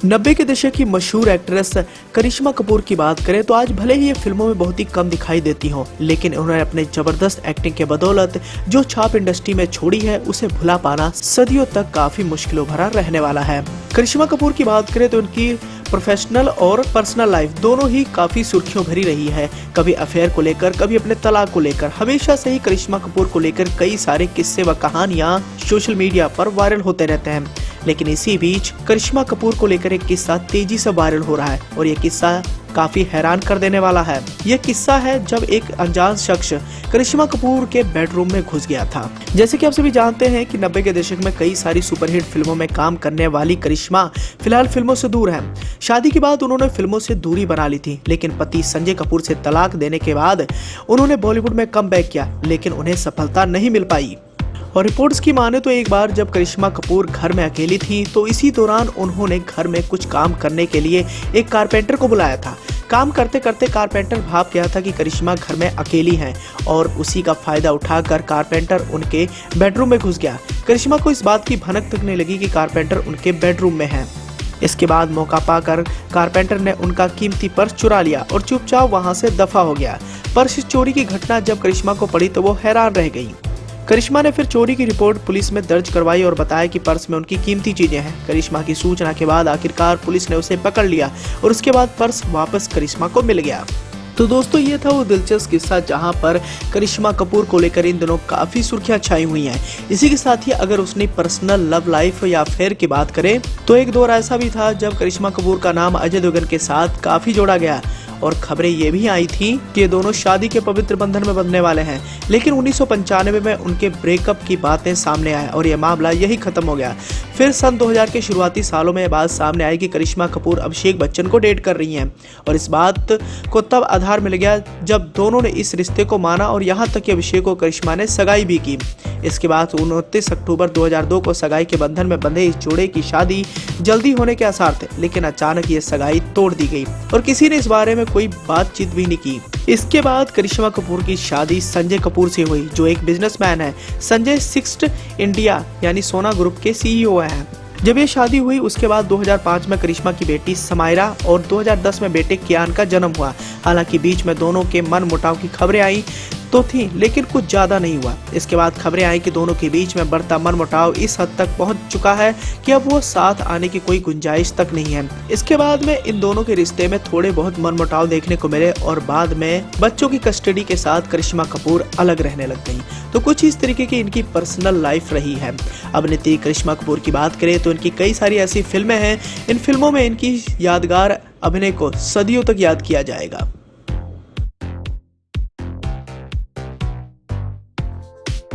90 के दशक की मशहूर एक्ट्रेस करिश्मा कपूर की बात करें तो आज भले ही ये फिल्मों में बहुत ही कम दिखाई देती हों, लेकिन उन्होंने अपने जबरदस्त एक्टिंग के बदौलत जो छाप इंडस्ट्री में छोड़ी है उसे भुला पाना सदियों तक काफी मुश्किलों भरा रहने वाला है। करिश्मा कपूर की बात करें तो उनकी प्रोफेशनल और पर्सनल लाइफ दोनों ही काफी सुर्खियों भरी रही है। कभी अफेयर को लेकर, कभी अपने तलाक को लेकर। हमेशा से ही करिश्मा कपूर को लेकर कई सारे किस्से व कहानियां सोशल मीडिया पर वायरल होते रहते हैं, लेकिन इसी बीच करिश्मा कपूर को लेकर एक किस्सा तेजी से वायरल हो रहा है और ये किस्सा काफी हैरान कर देने वाला है। यह किस्सा है जब एक अनजान शख्स करिश्मा कपूर के बेडरूम में घुस गया था। जैसे कि आप सभी जानते हैं कि 90 के दशक में कई सारी सुपरहिट फिल्मों में काम करने वाली करिश्मा फिलहाल फिल्मों से दूर है। शादी के बाद उन्होंने फिल्मों से दूरी बना ली थी, लेकिन पति संजय कपूर से तलाक देने के बाद उन्होंने बॉलीवुड में कमबैक किया, लेकिन उन्हें सफलता नहीं मिल पाई। और रिपोर्ट्स की माने तो एक बार जब करिश्मा कपूर घर में अकेली थी तो इसी दौरान उन्होंने घर में कुछ काम करने के लिए एक कारपेंटर को बुलाया था। काम करते करते कारपेंटर भाप गया था कि करिश्मा घर में अकेली हैं और उसी का फायदा उठाकर कारपेंटर उनके बेडरूम में घुस गया। करिश्मा को इस बात की भनक तक नहीं लगी कि कारपेंटर उनके बेडरूम में है। इसके बाद मौका पाकर कारपेंटर ने उनका कीमती पर्स चुरा लिया और चुपचाप वहां से दफा हो गया। पर्स चोरी की घटना जब करिश्मा को पड़ी तो वो हैरान रह गई। करिश्मा ने फिर चोरी की रिपोर्ट पुलिस में दर्ज करवाई और बताया कि पर्स में उनकी कीमती चीजें हैं। करिश्मा की सूचना के बाद आखिरकार पुलिस ने उसे पकड़ लिया और उसके बाद पर्स वापस करिश्मा को मिल गया। तो दोस्तों, ये था वो दिलचस्प किस्सा जहां पर करिश्मा कपूर को लेकर इन दिनों काफी सुर्खियां छाई हुई हैं। इसी के साथ ही अगर उसने पर्सनल लव लाइफ या अफेयर की बात करें तो एक दौर ऐसा भी था जब करिश्मा कपूर का नाम अजय देवगन के साथ काफी जोड़ा गया और खबरें ये भी आई थी कि ये दोनों शादी के पवित्र बंधन में बंधने वाले हैं, लेकिन 1995 में उनके ब्रेकअप की बातें सामने आए और ये मामला यही खत्म हो गया। फिर सन 2000 के शुरुआती सालों में बात सामने आई कि करिश्मा कपूर अभिषेक बच्चन को डेट कर रही हैं और इस बात को तब आधार मिल गया जब दोनों ने इस रिश्ते को माना और यहाँ तक कि अभिषेक और करिश्मा ने सगाई भी की। इसके बाद 29 अक्टूबर 2002 को सगाई के बंधन में बंधे इस जोड़े की शादी जल्दी होने के आसार थे, लेकिन अचानक ये सगाई तोड़ दी गई और किसी ने इस बारे में कोई बातचीत भी नहीं की। इसके बाद करिश्मा कपूर की शादी संजय कपूर से हुई, जो एक बिजनेसमैन है। संजय सिक्स्थ इंडिया यानी सोना ग्रुप के सीईओ हैं। जब ये शादी हुई उसके बाद 2005 में करिश्मा की बेटी समायरा और 2010 में बेटे कियान का जन्म हुआ। हालांकि बीच में दोनों के मन मुटाव की खबरें आई तो थी, लेकिन कुछ ज्यादा नहीं हुआ। इसके बाद खबरें आई कि दोनों के बीच में बढ़ता मनमुटाव इस हद तक पहुंच चुका है कि अब वो साथ आने की कोई गुंजाइश तक नहीं है। इसके बाद में इन दोनों के रिश्ते में थोड़े बहुत मनमुटाव देखने को मिले और बाद में बच्चों की कस्टडी के साथ करिश्मा कपूर अलग रहने लग गई। तो कुछ इस तरीके की इनकी पर्सनल लाइफ रही है। अभिनेत्री करिश्मा कपूर की बात करें तो इनकी कई सारी ऐसी फिल्में हैं। इन फिल्मों में इनकी यादगार अभिनय को सदियों तक याद किया जाएगा।